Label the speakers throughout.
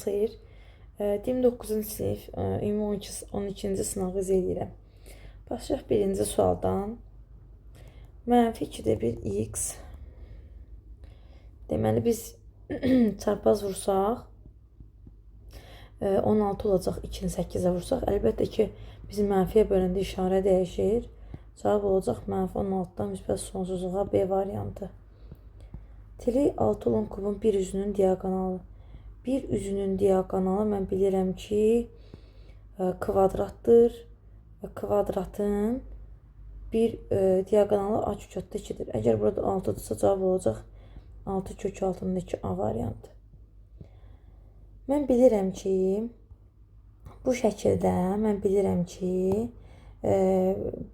Speaker 1: xeyir. Dim 9-cu sinif, ümumi 12-ci sınav edirəm. Başlayaq birinci sualdan. Mənfi 2-də 1 x. Deməli, biz çarpaz vursaq, 16 olacaq, 2-ni 8-ə vursaq. Əlbəttə ki, bizim mənfiyə böləndə işarə dəyişir. Cavab olacaq mənfi 16-dan müsbət sonsuzluğa B variantı. Tili 6 olan kubun bir üzünün diaqonalı. Bir üzünün diaqonalı mən bilirəm ki, kvadratdır və kvadratın bir diaqonalı A kök 2-dir. Əgər burada 6-dırsa, cavab olacaq 6 kök 6-nın 2A variantı. Mən bilirəm ki, bu şəkildə mən bilirəm ki,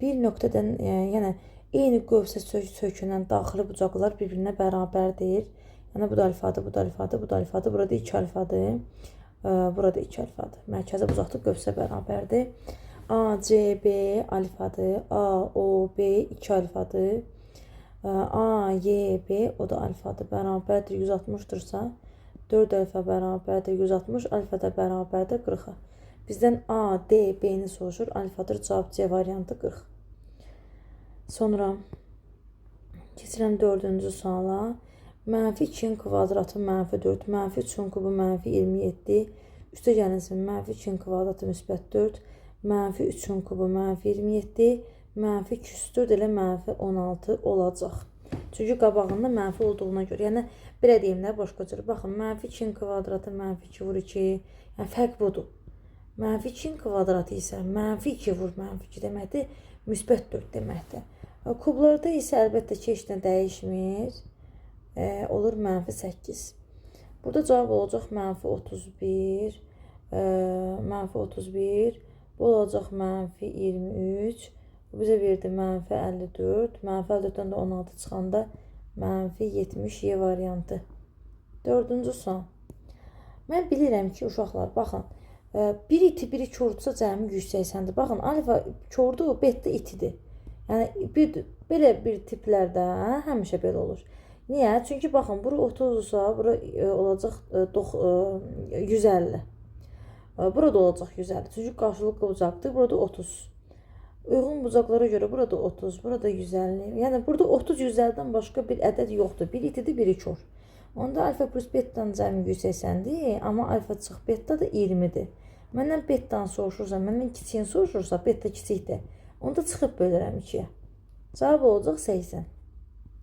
Speaker 1: bir nöqtədən, yəni eyni qövsə sökünən daxili bucaqlar bir-birinə bərabərdir. Yəni, bu da alfadır, bu da alfadır, bu da alfadır. Burada 2 alfadır, burada 2 alfadır. Mərkəzi bucaqlıq qövsə bərabərdir. A, C, B alfadır, A, O, B 2 alfadır. A, Y, B o da alfadır, bərabərdir 160-dırsa, 4 alfa bərabərdir 160, alfa da bərabərdir 40-a. Bizdən A, D, B-ni soruşur, alfadır, cavab C variantı 40. Sonra keçirəm 4-cü suala. Mənfi 2-nin kvadratı mənfi 4, mənfi 3-ün kubu mənfi 27, üstə gəlinsin mənfi 2-nin kvadratı müsbət 4, mənfi 3-ün kubu mənfi 27, mənfi 204 ilə mənfi 16 olacaq. Çünki qabağında mənfi olduğuna görə, yəni belə deyim də başqa cür. Baxın, mənfi 2-nin kvadratı mənfi 2 vur 2, yəni fərq budur. Mənfi 2-nin kvadratı isə mənfi 2 vur mənfi 2 deməkdir, müsbət 4 deməkdir. Kublarda isə əlbəttə ki, heç nə dəyişmir. Olur mənfi 8. Burada cavab olacaq mənfi 31. Mənfi 31. Bu olacaq mənfi 23. Bu bizə verdi mənfi 54. Mənfi 54-dən də 16 çıxanda mənfi 70 Y variantı. 4-cü sual. Mən bilirəm ki, uşaqlar, baxın, bir iti, biri kördürsə cəmi 180-dir. Baxın, alfa kördür, beta itidir. Yəni, belə bir tiplərdə həmişə belə olur. Niyə? Çünki baxın, bura 30-dursa, bura olacaq 150. Burada olacaq 150. Çünki qarşılıqlı bucaqdır, burada 30. Uyğun bucaqlara görə burada 30, burada 150. Yəni, burada 30-150-dən başqa bir ədəd yoxdur. Bir itidir, biri kör. Onda alfa plus betadan cəmi 180-dir, amma alfa çıx beta da 20-dir. Məndən betadan soruşursa, məndən kiçiyini soruşursa, beta kiçikdir. Onda çıxıb bölürəm 2-yə. Cavab olacaq 80.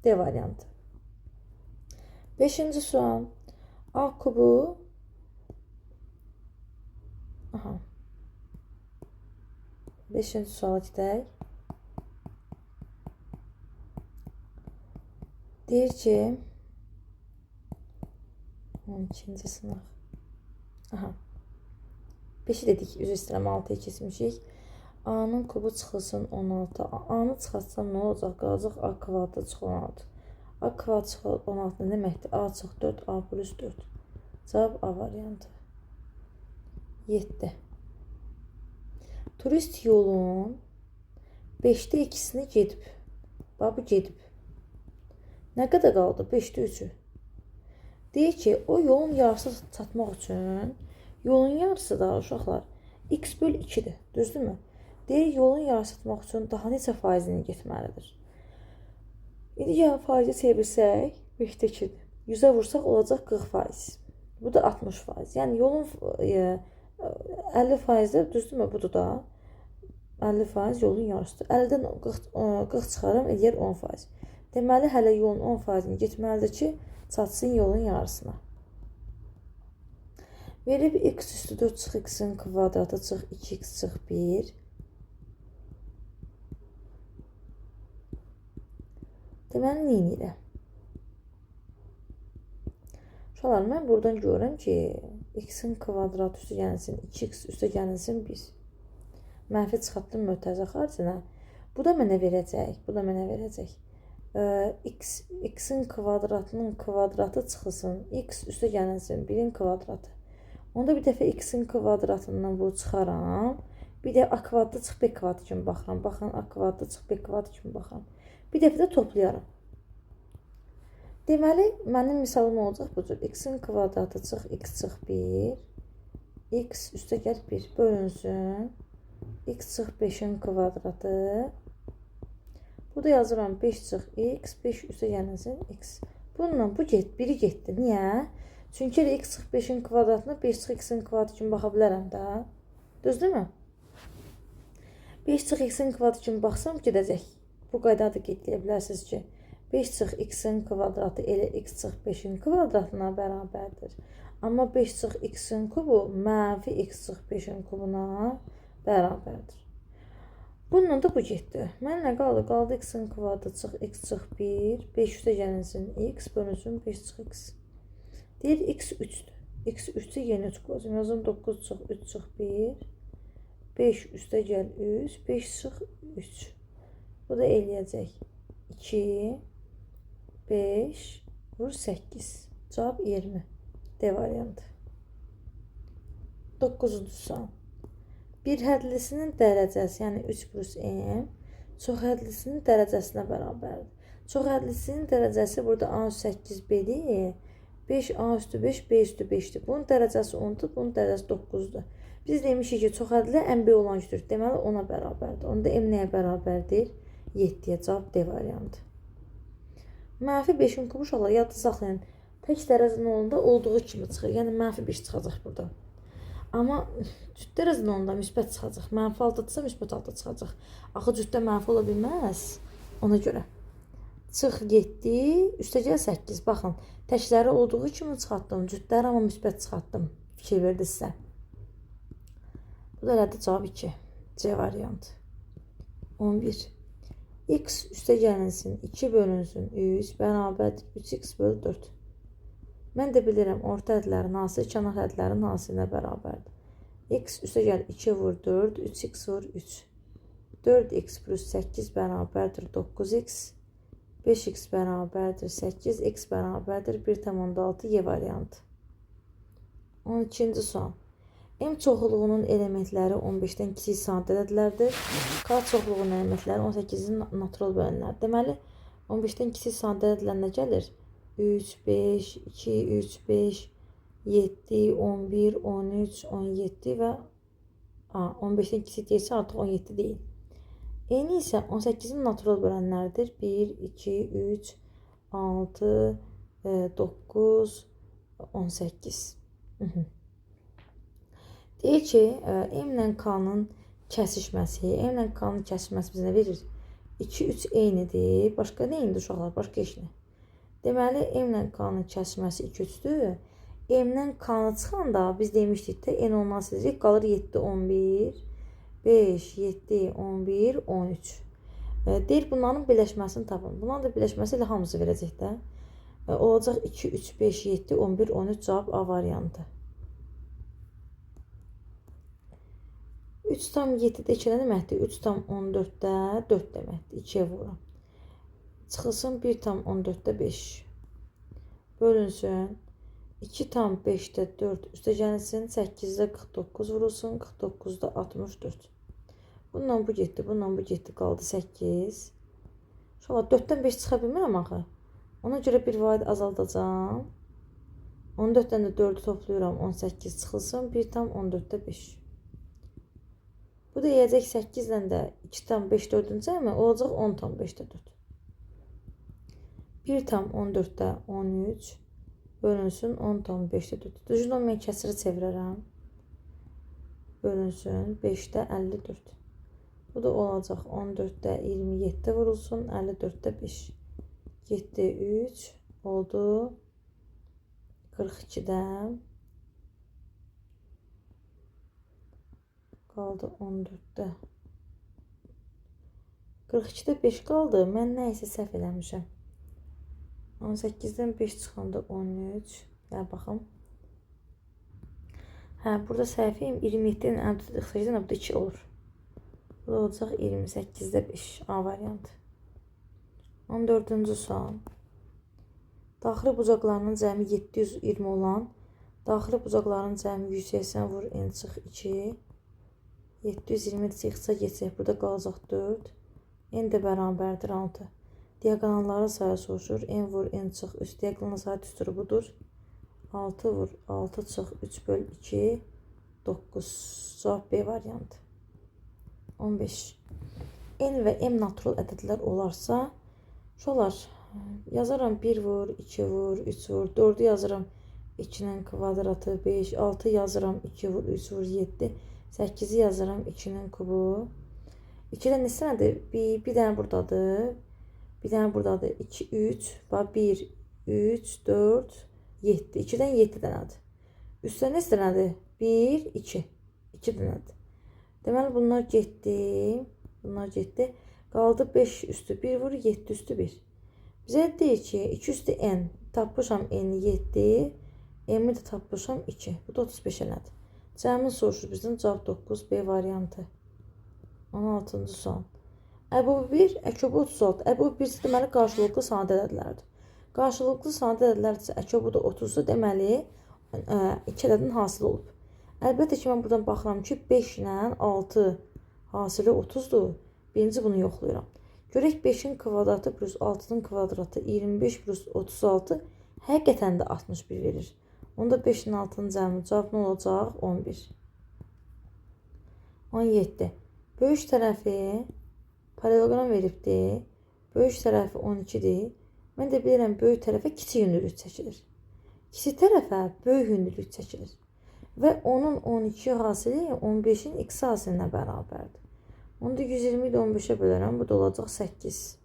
Speaker 1: D variantı. 5-ci sual. A kubu. Aha. 5-ci suala gedək. Deyir ki, 12-ci sınaq. Aha. 5-i dedik, üzr istəyirəm, 6-ya keçmişik. A-nın kubu çıxılsın 16. A-nı çıxatsam nə olacaq? Qalacaq A kvadratı çıx 16. A kvadrat çıx 16 nə deməkdir? A çıx 4, A plus 4. Cavab A variantı. 7. Turist yolun 5-də 2-sini gedib. Bax, bu gedib. Nə qədər qaldı? 5-də 3-ü. Deyir ki, o yolun yarısı çatmaq üçün, yolun yarısı da uşaqlar x böl 2-dir. Düzdürmü? Deyir, yolun yarısı çatmaq üçün daha neçə faizini getməlidir? İndi ya faizi çevirsək, 5-də 2-dir. 100-ə vursaq olacaq 40%. Bu da 60%. Yəni yolun 50%-də, düzdürmü? Budur da 50% yolun yarısıdır. 50-dən 40 çıxarım, eləyər 10%. Deməli, hələ yolun 10%-ni getməlidir ki, çatsın yolun yarısına. Verib x üstü 4 çıx x-in kvadratı çıx 2x çıx 1. Deməli, neynirəm? Uşaqlar, mən buradan görürəm ki, x-in kvadratı üstə gəlsin 2x üstə gəlsin 1. Mənfi çıxartdım mötərizə xaricinə. Bu da mənə verəcək, bu da mənə verəcək. X-in kvadratının kvadratı çıxılsın, x üstə gəlsin 1-in kvadratı. Onda bir dəfə x-in kvadratından bu çıxaram. Bir də a kvadratı çıx b kvadratı kimi baxıram. Baxın, a kvadratı çıx b kvadratı kimi baxıram. Bir dəfə də toplayaram. Deməli, mənim misalım olacaq bu cür. X-in kvadratı çıx x çıx 1 x üstə gəl 1 bölünsün. X çıx 5'in kvadratı. Bu da yazıram 5 çıx x. 5 üstə gəlsin x. Bununla bu biri getdi. Niyə? Çünki x çıx 5'in kvadratına 5 çıx x'in kvadratı kimi baxa bilərəm də. Düzdürmü? 5 çıx x'in kvadratı kimi baxsam gedəcək. Bu qaydada da qeyd edə bilərsiniz ki, 5 çıx x'in kvadratı elə x çıx 5'in kvadratına bərabərdir. Amma 5 çıx x'in kubu mənfi x çıx 5'in kubuna bərabərdir. Bununla da bu getdi. Mənlə qaldı? Qaldı x'in kvadratı çıx x çıx 1. 5 üstə gəlsin x bölünsün 5 çıx x. Deyir x 3'dür. X 3'ü yeni 3 qoyacam. Yazım 9 çıx 3 çıx 1. 5 üstə gəl 3. 5 çıx 3. Bu da eləyəcək 2, 5, vur 8. Cavab 20. D variantı. 9-cu sual. Bir hədlisinin dərəcəsi, yəni 3 plus m, çox hədlisinin dərəcəsinə bərabərdir. Çox hədlisinin dərəcəsi burada a üstü 8b'dir. 5 a üstü 5, b üstü 5'dir. Bunun dərəcəsi 10'dur, bunun dərəcəsi 9'dur. Biz demişik ki, çox hədli ən b olan gücdür. Deməli, ona bərabərdir. Onda m nəyə bərabərdir? 7'yə. Cavab D variantı. Mənfi 5'in kubu uşaqlar yadda saxlayın. Tək dərəcənin olanda olduğu kimi çıxır. Yəni mənfi 5 çıxacaq burada. Amma cüt dərəcənin olanda müsbət çıxacaq. Mənfi 6-dırsa müsbət 6 çıxacaq. Axı cütdə mənfi ola bilməz. Ona görə. Çıx 7, üstə gəl 8. Baxın, təkləri olduğu kimi çıxartdım. Cütləri amma müsbət çıxartdım. Fikir verdi sizə. Bu da elədir cavab 2. C variantı. 11. X üstə gəlinsin 2 bölünsün 3 bərabərdir 3x bölü 4. Mən də bilirəm orta hədlərin hansı, kənar hədlərin hansına bərabərdir. X üstə gəl 2 vur 4, 3x vur 3. 4x plus 8 bərabərdir 9x. 5x bərabərdir 8, x bərabərdir 1,6 Y variantı. 12-ci sual. M çoxluğunun elementləri 15-dən kiçik sadə ədədlərdir. K çoxluğunun elementləri 18-in natural bölənlərdir. Deməli, 15-dən kiçik sadə ədədlər nə gəlir? 3, 5, 2, 3, 5, 7, 11, 13, 17 və 15-dən kiçik deyilsə artıq 17 deyil. Eyni isə 18-in natural bölənlərdir. 1, 2, 3, 6, 9, 18. Deyir ki, M ilə K-nın kəsişməsi, M ilə K-nın kəsişməsi bizə verir. 2, 3 eynidir. Başqa nə eynidir uşaqlar? Başqa heç nə. Deməli, M ilə K-nın kəsişməsi 2, 3-dür. M-dən K-nı çıxanda biz demişdik də, N olması dedik, qalır 7, 11, 5, 7, 11, 13. Deyir, bunların birləşməsini tapın. Bunların da birləşməsi ilə hamısı verəcək də. Olacaq 2, 3, 5, 7, 11, 13 cavab A variantı. 3 tam 7-də 2 deməkdir. 3 tam 14-də 4 deməkdir. 2'yə vururam. Çıxılsın 1 tam 14-də 5. Bölünsün. 2 tam 5'də 4 üstə gəlsin. 8'də 49 vurulsun. 49'da 64. Bundan bu getdi. Bundan bu getdi. Qaldı 8. Şola 4'dən 5 çıxa bilmirəm axı. Ona görə bir vaid azaldacağım. 14'dən də 4'ü toplayıram. 18 çıxılsın. 1 tam 14'də 5. Bu da yiyəcək 8 ilə də 2 tam 5 4-cü əmi olacaq 10 tam 5-də 4. 1 tam 14-də 13 bölünsün 10 tam 5-də 4. Düzgün mən kəsiri çevirərəm. Bölünsün 5-də 54. Bu da olacaq 14'də 27 vurulsun 54'də 5. 7, 3 oldu 42'də. Qaldı 14'də. 42'də 5 qaldı. Mən nə isə səhv eləmişəm. 18'dən 5 çıxanda 13. Gəl baxım. Hə, burada səhviyim. 27-dən əmtədə 48-dən burada 2 olur. Bu da olacaq 28'də 5. A variantı. 14-cü sual. Daxili bucaqlarının cəmi 720 olan, daxili bucaqlarının cəmi 180 vur n çıx 2. 720 çıxsa geçək. Burada qalacaq 4. N də bərabərdir 6. Diagonalları sayı soruşur. N vur n çıx 3. Diagonal sayı düsturu budur. 6 vur 6 çıx 3 böl 2. 9. Cavab B variantı. 15. N və M natural ədədlər olarsa, şolar yazaram 1 vur, 2 vur, 3 vur, 4'ü yazıram 2'nin kvadratı, 5, 6 yazıram 2 vur, 3 vur, 7, 8'i yazıram 2'nin kubu. 2'dən neçə nədir? Bir dənə buradadır. Bir dənə buradadır. 2, 3, 1, 3, 4, 7. 2'dən 7 dənədir. Üstə neçə dənədir? 1, 2. 2 dənədir. Deməli bunlar getdi. Bunlar getdi. Qaldı 5 üstü 1 vur, 7 üstü 1. Bizə deyir ki, 2 üstü n. Tapmışam n 7. M'i də tapmışam 2. Bu da 35 nədir? Cəmin soruşur bizdən. Cavab 9. B variantı. 16-cı sual. Əbu 1, əkobu 36. Əbu 1 deməli qarşılıqlı sadə ədədlərdir. Qarşılıqlı sadə ədədlərdirsə, əkobu da 30-dur. Deməli, 2 ədədin hasili olub. Əlbəttə ki, mən buradan baxıram ki, 5 ilə 6 hasili 30-dur. Birinci bunu yoxlayıram. Görək 5'in kvadratı plus 6'nın kvadratı 25 plus 36 həqiqətən də 61 verir. Onda 5'in 6'nın cəmi cavab nə olacaq? 11. 17. Böyük tərəfi paralelogram veribdir. Böyük tərəfi 12'dir. Mən də bilirəm, böyük tərəfə kiçik hündürlük çəkilir. Kiçik tərəfə böyük hündürlük çəkilir. Və onun 12 hasili 15'in x hasilinə bərabərdir. Onda 120 ilə 15'ə bölərəm. Bu da olacaq 8.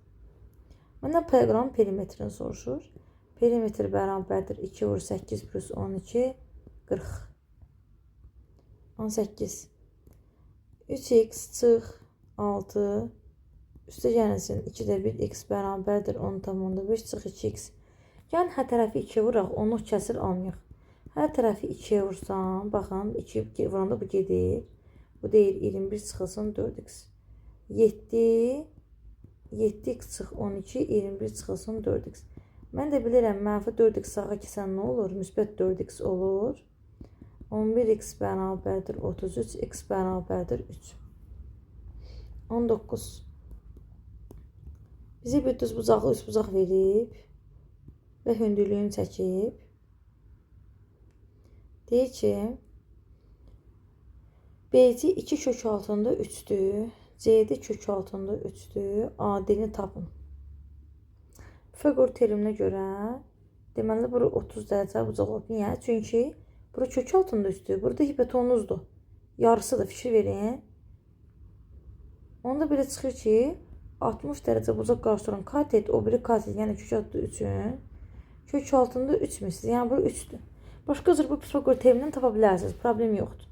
Speaker 1: Məndən paralelogramın perimetrini soruşur. Perimetr bərabərdir 2 vur 8 plus 12, 40. 18. 3x çıx 6 üstə gəlsin 2-də 1x bərabərdir 10,5 çıx 2x. Yəni hər tərəfi 2 vuraq, onu kəsir almayaq. Hər tərəfi 2'ye vursam, baxın 2 vuranda bu gedir. Bu deyir 21 çıxılsın 4x. 7x çıx 12, 21 çıxılsın 4x. Mən də bilirəm, mənfi 4x sağa kəsən nə olur? Müsbət 4x olur. 11x bərabərdir 33, x bərabərdir 3. 19. Bizə bir düz bucaqlı üst bucaq verib və hündürlüyünü çəkib. Deyir ki, BC 2 kök altında 3'dür. CD kök altında 3'dür. Adilini tapın. Fiqor terminə görə deməli bura 30 dərəcə bucaq olub. Niyə? Çünki bura kök altında 3'dür. Burada hipotenuzdur. Yarısıdır. Fikir verin. Onda belə çıxır ki, 60 dərəcə bucaq qarşılayan katet, o biri katet, yəni kök altında 3'ün kök altında 3 misli. Yəni bura 3'dür. Başqa cür bu Fiqor terminindən tapa bilərsiniz. Problem yoxdur.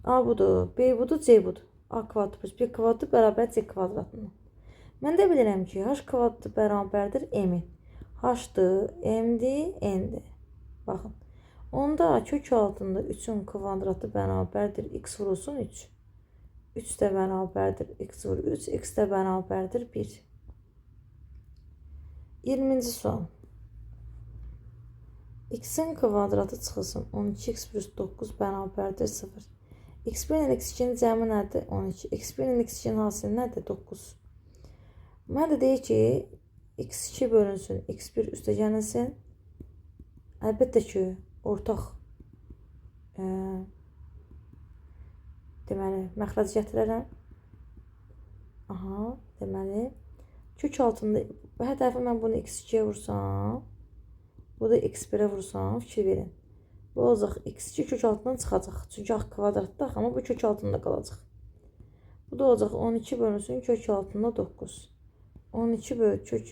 Speaker 1: A budur, B budur, C budur. A kvadrat plus B kvadrat bərabər C kvadratına. Mən də bilirəm ki, H kvadratı bərabərdir M-in. H-dır, M-dir, N-dir. Baxın. Onda kök altında 3'ün kvadratı bərabərdir x vurulsun 3. 3 də bərabərdir x vur 3, x də bərabərdir 1. 20-ci sual. X'in kvadratı çıxılsın 12x plus 9 bərabərdir 0. x1 ilə x2'nin cəmi nədir? 12. x1 ilə x2'nin hasili nədir? 9. Mən də deyir ki, x2 bölünsün, x1 üstə gəlsin. Əlbəttə ki, ortaq deməli, məxrəc gətirərəm. Aha, deməli, kök altında, hər tərəfə mən bunu x2'yə vursam, bu da x1'ə vursam, fikir verin. Bu olacaq x2 kök altından çıxacaq. Çünki axı kvadratda, amma bu kök altında qalacaq. Bu da olacaq 12 bölünsün kök altında 9. 12 bölü kök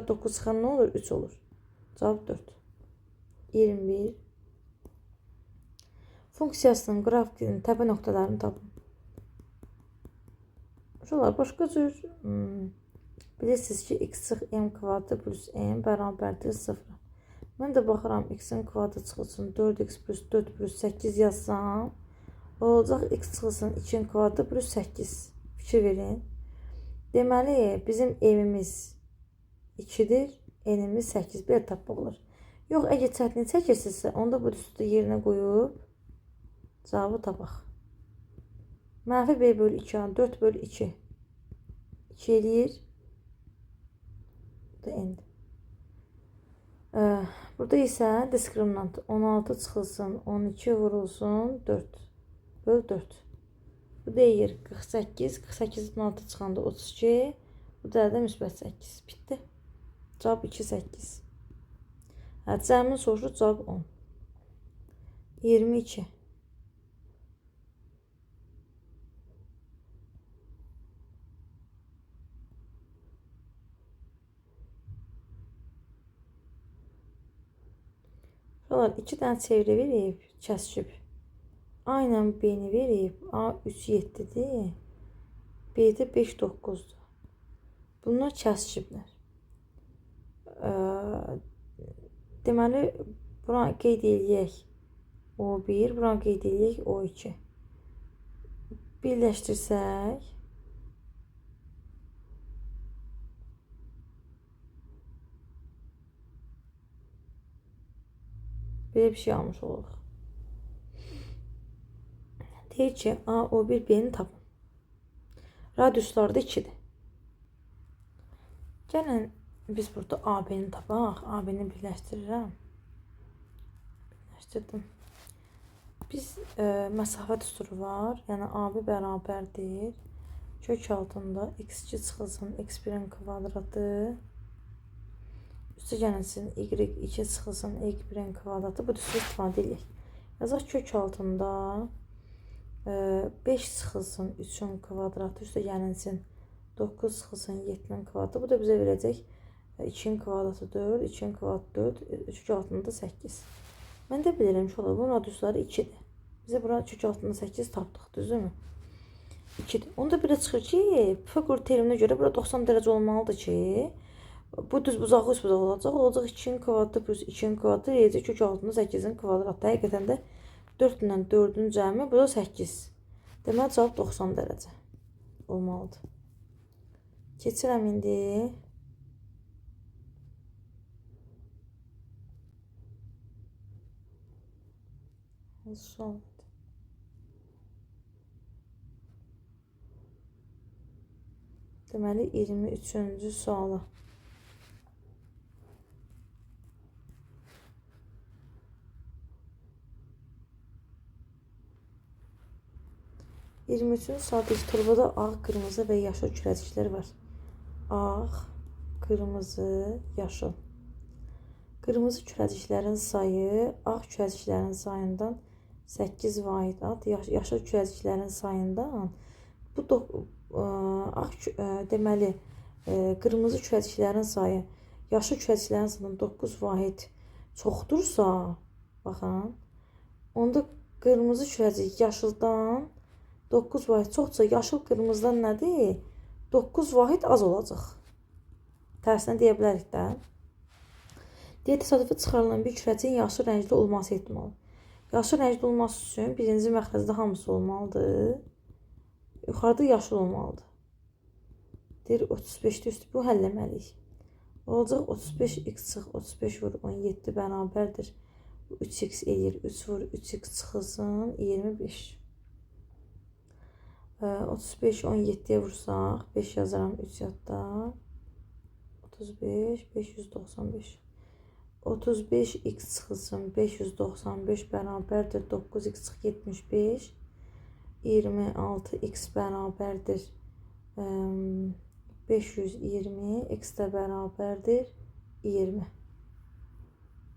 Speaker 1: 9 çıxan nə olur? 3 olur. Cavab 4. 21. Funksiyasının qrafikinin təpə nöqtələrini tapın. Şunlar başqa cür bilirsiniz ki, x çıx m kvadratı plus m bərabərdir 0. Mən də baxıram, x'in kvadratı çıxılsın 4x plus 4 plus 8 yazsam, olacaq x çıxılsın 2'nin kvadratı plus 8. Fikir verin. Deməli, bizim m'imiz 2'dir, n'imiz 8. Belə tapmaq olur. Yox, əgər çətinlik çəkirsinizsə, onda bu üstü yerinə qoyub cavabı tapaq. Mənfi b bölü 2, 4 bölü 2. 2 eləyir. Bu da n'dir. Burada isə diskriminant 16 çıxılsın, 12 vurulsun, 4 böl 4. Bu deyir 48, 48-dən 6 çıxanda 32, bu da müsbət 8. Bitdi. Cavab 2, 8. Cəmin soruşur, cavab 10. 22. Şuralar 2 dənə çevrə verib, kəsib. A ilə B-ni verib, A 3, 7-dir, B-də 5, 9-dur. Bunlar kəsiblər. Deməli, bura qeyd eləyək O1, bura qeyd eləyək O2. Birləşdirsək, belə bir şey almış oluruq. Deyir ki, A, O1, B-ni tapın. Radiusları da 2-dir. Gəlin, biz burada AB-ni tapaq. AB-ni birləşdirirəm. Birləşdirdim. Biz məsafə düsturu var. Yəni, AB bərabərdir. Kök altında x2 çıxılsın, x1-in kvadratı. Üstə gələnsin, y2 çıxılsın, y1-in kvadratı. Bu düsturu istifadə edək. Yazaq kök altında 5 çıxılsın, 3-ün kvadratı. Üstə gələnsin, 9 çıxılsın, 7-nin kvadratı. Bu da bizə verəcək 2-nin kvadratı 4, 2-nin kvadratı 4, kök altında 8. Mən də bilirəm ki, bunun radiusları 2-dir. Bizə bura kök altında 8 tapdıq, düzdürmü? 2-dir. Onda bir də çıxır ki, Pifaqor teoreminə görə bura 90 dərəcə olmalıdır ki, bu düz bucağı üst bucağı olacaq. Olacaq 2-nin kvadratı plus 2-nin kvadratı eləyəcək kök altında 8-in kvadratı. Həqiqətən də 4 ilə 4-ün cəmi, bu da 8. Deməli, cavab 90 dərəcə olmalıdır. Keçirəm indi. Son. Deməli, 23-cü suala. Sadəcə torbada ağ, qırmızı və yaşıl kürəciklər var. Ağ, qırmızı, yaşıl. Qırmızı kürəciklərin sayı ağ kürəciklərin sayından 8 vahid ad. Yaşıl kürəciklərin sayından bu deməli qırmızı kürəciklərin sayı yaşıl kürəciklərin sayından 9 vahid çoxdursa, baxın, onda qırmızı kürəcik yaşıldan 9 vahid çoxsa yaşıl qırmızıdan nədir? 9 vahid az olacaq. Tərsinə deyə bilərik də. Deyə təsadüfi çıxarılan bir kürəciyin yaşıl rəngli olması ehtimalı. Yaşıl rəngli olması üçün birinci məxrəcdə hamısı olmalıdır. Yuxarıda yaşıl olmalıdır. Deyir 35-də üstü bu həlləməliyik. Olacaq 35x çıx 35 vur 17 bərabərdir. 3x eləyir 3 vur 3x çıxılsın 25. 35 17-yə vursaq 5 yazaram 3 yadda. 35 595. 35x çıxılsın 595 bərabərdir 9x çıx 75. 26x bərabərdir 520, x də bərabərdir 20.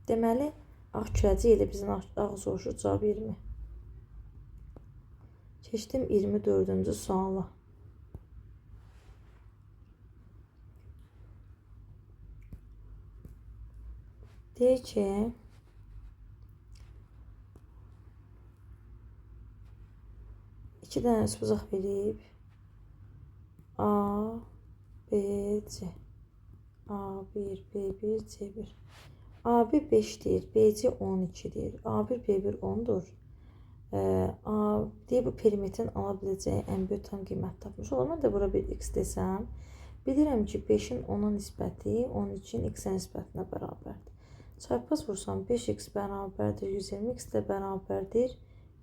Speaker 1: Deməli, ağ kürəcik ilə bizin ağ soruşur, cavab 20. Keçdim 24-cü suala. Deyir ki, iki dənə üsbucaq verib. A, B, C. A1, B1, C1. A1 5-dir, BC 12-dir. A1, B1 10-dur. Deyə bu perimetrin ala biləcəyi ən böyük tam qiymət tapmış olur. Mən də bura bir x desəm, bilirəm ki, 5-in 10-a nisbəti 12-in x-ə nisbətinə bərabərdir. Çarpaz vursam 5x bərabərdir 120, x də bərabərdir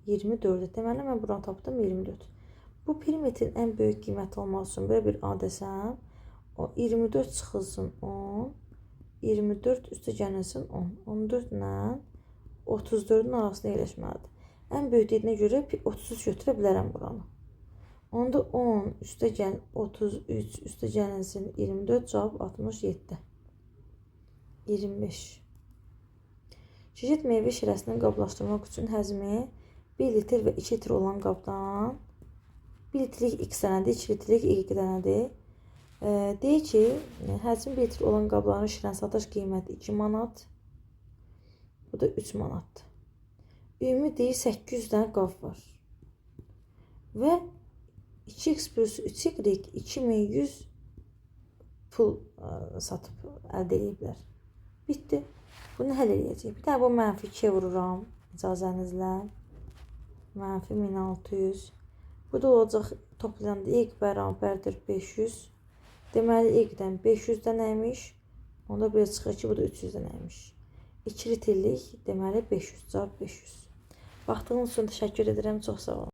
Speaker 1: 24. Deməli, mən buranı tapdım 24. Bu perimetrin ən böyük qiyməti olmaq üçün belə bir A desəm, o 24 çıxılsın 10, 24 üstə gəlsin 10. 14 ilə 34-ün arasında yerləşməlidir. Ən böyük dediyinə görə 33 götürə bilərəm buranı. Onda 10 üstə gəl 33 üstə gəlinsin 24 cavab 67. 25. Çeşid meyvə şirəsini qablaşdırmaq üçün həzmi 1 litr və 2 litr olan qabdan 1 litrlik 2 dənədir, 2 litrlik 2 dənədir. Deyir ki, həcmi 1 litr olan qabların şirən satış qiyməti 2 manat. Bu da 3 manatdır. Ümumi deyir 800 dənə qab var. Və 2x plus 3y 2100 pul satıb əldə ediblər. Bitdi. Bunu həll edəcək. Bir də bu mənfi 2'ye vururam icazənizlə. Mənfi 1600. Bu da olacaq toplayanda y bərabərdir 500. Deməli y-dən 500 dənəymiş. Onda belə çıxır ki, bu da 300 dənəymiş. 2 litrlik deməli 500 cavab 500. Baxdığınız üçün təşəkkür edirəm. Çox sağ olun.